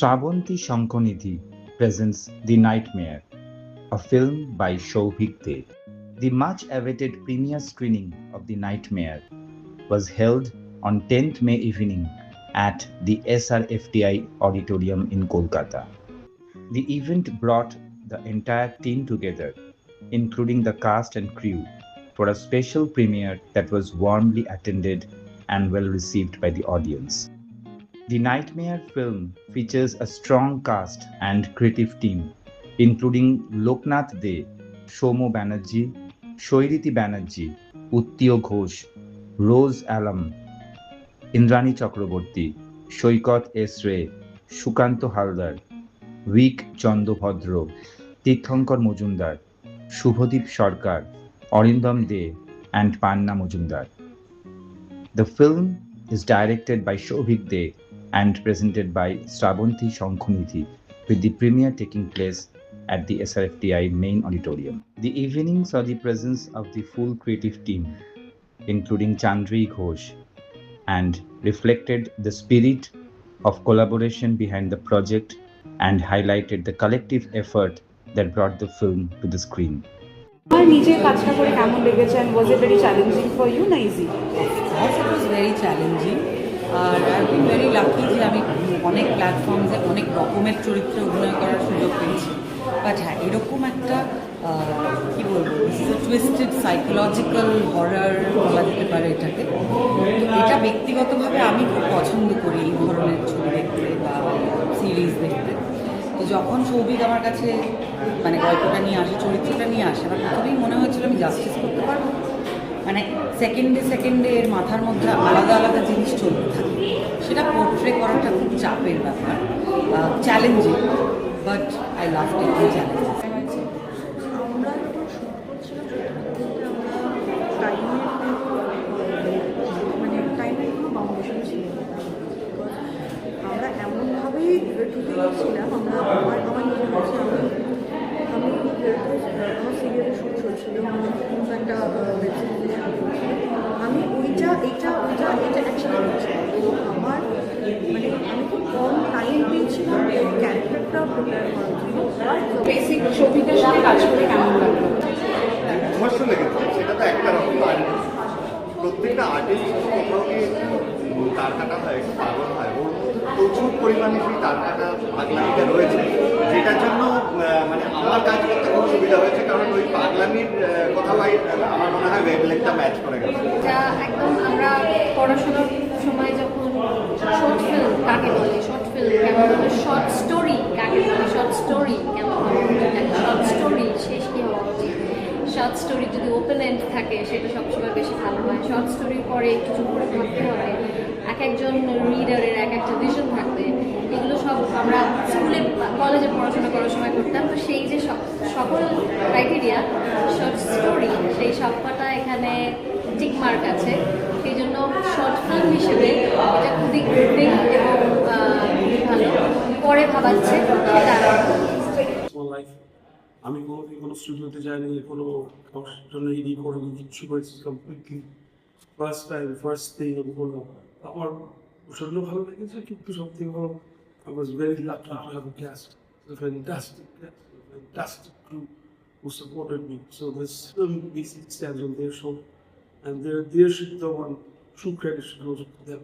Shravanti Shankonidhi presents The Nightmare, a film by Shouvik De. The much-awaited premiere screening of The Nightmare was held on 10th May evening at the SRFTI Auditorium in Kolkata. The event brought the entire team together, including the cast and crew, for a special premiere that was warmly attended and well received by the audience. The Nightmare film features a strong cast and creative team, including Loknath De, Shomo Banerjee, Shoiriti Banerjee, Uttio Ghosh, Rose Alam, Indrani Chakraborty, Shoikot S. Ray, Shukanto Haldar, Vic Chandobhadra, Tirthankar Mojumdar, Shubhodip Sarkar, Arindam De, and Panna Mojumdar. The film is directed by Shouvik De and presented by Shravanti Shankonidhi, with the premiere taking place at the SRFTI main auditorium. The evening saw the presence of the full creative team, including Chandri Ghosh, and reflected the spirit of collaboration behind the project and highlighted the collective effort that brought the film to the screen. আমার নিজের কাজটা করে কেমন লেগেছে and was it very challenging for you না easy? Yes, it was very challenging. R I've been very lucky যে আমি অনেক প্ল্যাটফর্মসে অনেক রকমের চরিত্রে অভিনয় করার সুযোগ পেয়েছি। বাট হ্যাঁ, এরকম একটা কী বলবো, টুইস্টেড সাইকোলজিক্যাল হরার বলা যেতে পারে এটাকে। তো এটা ব্যক্তিগতভাবে আমি খুব পছন্দ করি এই ধরনের ছবি দেখতে বা সিরিজ দেখতে। তো যখন সৌভিক আমার কাছে মানে গল্পটা নিয়ে আসে, চরিত্রটা নিয়ে আসে, আমার প্রথমেই মনে হয়েছিল আমি জাস্টিস করতে পারবো। মানে সেকেন্ডে এর মাথার মধ্যে আলাদা আলাদা জিনিস চলতে থাকে, সেটা পোর্ট্রে করাটা খুব চাপের ব্যাপার, challenging, but I love taking challenges. আমরা যখন শুট করছিলাম টাইমের কোনো বাউন্ডেশন ছিল না। আমরা এমনভাবেই ঢুকে গেছিলাম, আমার নিজের কাছে আমি আমার সিরিয়ালের শুট চলছিল, একটা ওয়েব সিরিজের শুট চলছিল, আমি এইটা অ্যাকচুয়ালি করছিলাম এবং আমার আমি খুব কম টাইম পেয়েছিলাম এই ক্যারেক্টারটা প্রিপেয়ার করার জন্য। বেসিক ছবিটার সাথে কাজ করে কেমন লাগলো? কষ্ট লেগেছে, সেটা তো একটা রকম। আর প্রত্যেকটা আর্টিস্ট কোথাও গিয়ে তার কাটা হয়, একটু পাগল হয়, ওর প্রচুর পরিমাণে সেই তার কাটা পাগলামিটা রয়েছে, যেটার জন্য মানে আমার কাজ করতে খুব সুবিধা হয়েছে, কারণ ওই পাগলামির কোথাও আমার মনে হয় ওয়েভলেন্থটা ম্যাচ করে গেছে। যা একদম আমরা পড়াশোনার সময় যখন শর্ট ফিল্ম কাকে বলে, শর্ট ফিল্ম কেমন হবে, শর্ট স্টোরি কাকে বলে, শর্ট স্টোরি কেমন হবে, শর্ট স্টোরি শেষ কী হওয়া উচিত, শর্ট স্টোরি যদি ওপেন এন্ড থাকে সেটা সবসময় বেশি ভালো হয়। শর্ট স্টোরির পরে কিছু করে ভাবতে হবে, এক একজন রিডারের এক একটা ভিশন থাকবে, এগুলো সব আমরা স্কুলে কলেজে পড়াশোনা করার সময় করতাম। তো সেই যে সকল ক্রাইটেরিয়া শর্ট স্টোরি, সেই সবকটা এখানে টিক মার্ক আছে। সেই জন্য শর্ট ফিল্ম হিসেবে এটা খুবই গ্রিপিং এবং ভালো পরে ভাবাচ্ছে সেটা। আমি কোনো স্টুডিওতে যাইনি, কোনো জন্য ইডি করিনি, কিচ্ছু করেছি কমপ্লিটলি ফার্স্ট থিং আমি করলাম। আমার প্রচণ্ড ভালো লেগেছে, কিন্তু সব থেকে ভালো I was very lucky to have a cast, a fantastic crew who supported me. So this film basically stands on their shoulder, and they should the one true credit should go to them.